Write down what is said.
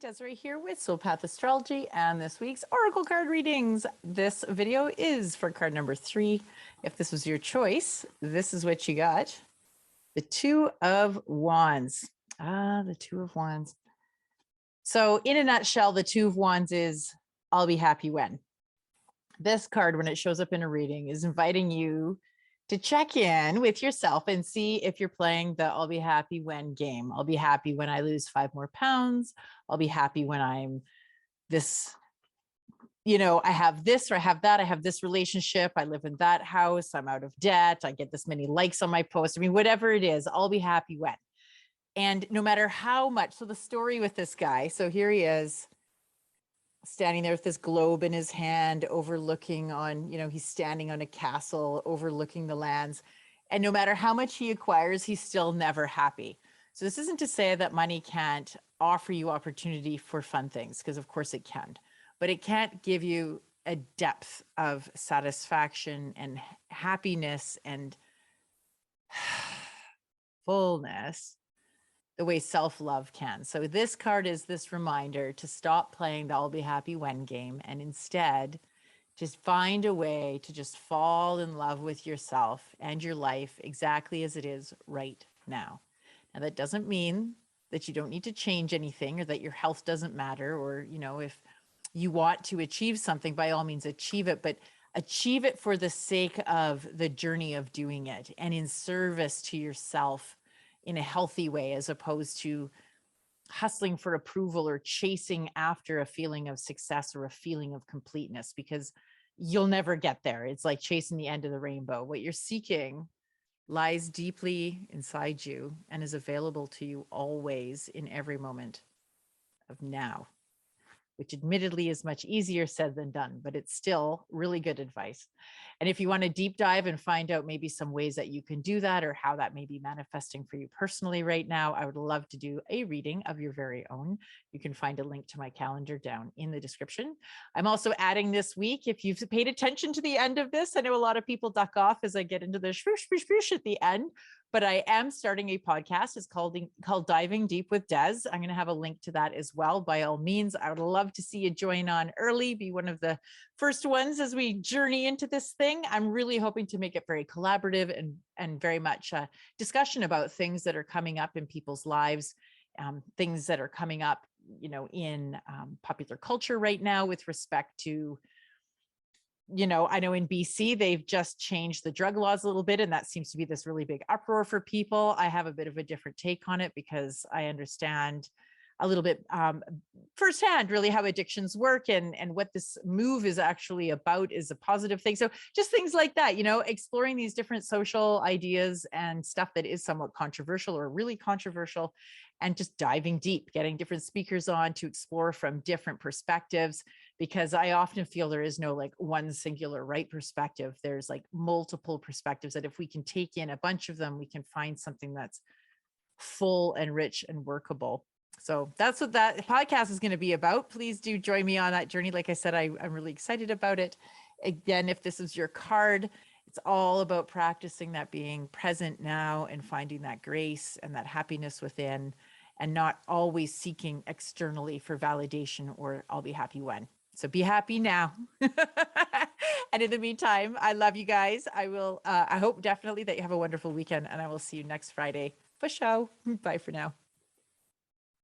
Desiree here with Soul Path Astrology and this week's Oracle card readings. This video is for card number 3. If this was your choice, this is what you got. The Two of Wands. The Two of Wands. So in a nutshell, the Two of Wands is I'll be happy when. This card, when it shows up in a reading, is inviting you to check in with yourself and see if you're playing the I'll be happy when game. I'll be happy when I lose 5 more pounds. I'll be happy when I'm this, I have this or I have that. I have this relationship. I live in that house. I'm out of debt. I get this many likes on my post. I mean, whatever it is, I'll be happy when. And no matter how much, so the story with this guy, so here he is standing there with this globe in his hand, overlooking on, he's standing on a castle, overlooking the lands. And no matter how much he acquires, he's still never happy. So this isn't to say that money can't offer you opportunity for fun things, because of course it can, but it can't give you a depth of satisfaction and happiness and fullness the way self-love can. So this card is this reminder to stop playing the I'll be happy when game and instead just find a way to just fall in love with yourself and your life exactly as it is right now. Now that doesn't mean that you don't need to change anything or that your health doesn't matter, or, if you want to achieve something, by all means achieve it, but achieve it for the sake of the journey of doing it and in service to yourself in a healthy way, as opposed to hustling for approval or chasing after a feeling of success or a feeling of completeness, because you'll never get there. It's like chasing the end of the rainbow. What you're seeking lies deeply inside you and is available to you always in every moment of now, which admittedly is much easier said than done, but it's still really good advice. And if you want to deep dive and find out maybe some ways that you can do that or how that may be manifesting for you personally right now, I would love to do a reading of your very own. You can find a link to my calendar down in the description. I'm also adding this week, if you've paid attention to the end of this, I know a lot of people duck off as I get into the swoosh, swoosh, swoosh at the end, but I am starting a podcast. It's called Diving Deep with Des. I'm going to have a link to that as well. By all means, I would love to see you join on early, be one of the first ones as we journey into this thing. I'm really hoping to make it very collaborative and very much a discussion about things that are coming up in people's lives, things that are coming up, in popular culture right now with respect to, I know in BC, they've just changed the drug laws a little bit, and that seems to be this really big uproar for people. I have a bit of a different take on it because I understand a little bit firsthand really how addictions work, and what this move is actually about is a positive thing. So just things like that, exploring these different social ideas and stuff that is somewhat controversial or really controversial, and just diving deep, getting different speakers on to explore from different perspectives, because I often feel there is no like one singular right perspective. There's like multiple perspectives that if we can take in a bunch of them, we can find something that's full and rich and workable. So that's what that podcast is going to be about. Please do join me on that journey. Like I said, I'm really excited about it. Again, if this is your card, it's all about practicing that being present now and finding that grace and that happiness within, and not always seeking externally for validation or I'll be happy when. So be happy now. And in the meantime, I love you guys. I hope definitely that you have a wonderful weekend, and I will see you next Friday for show. Bye for now.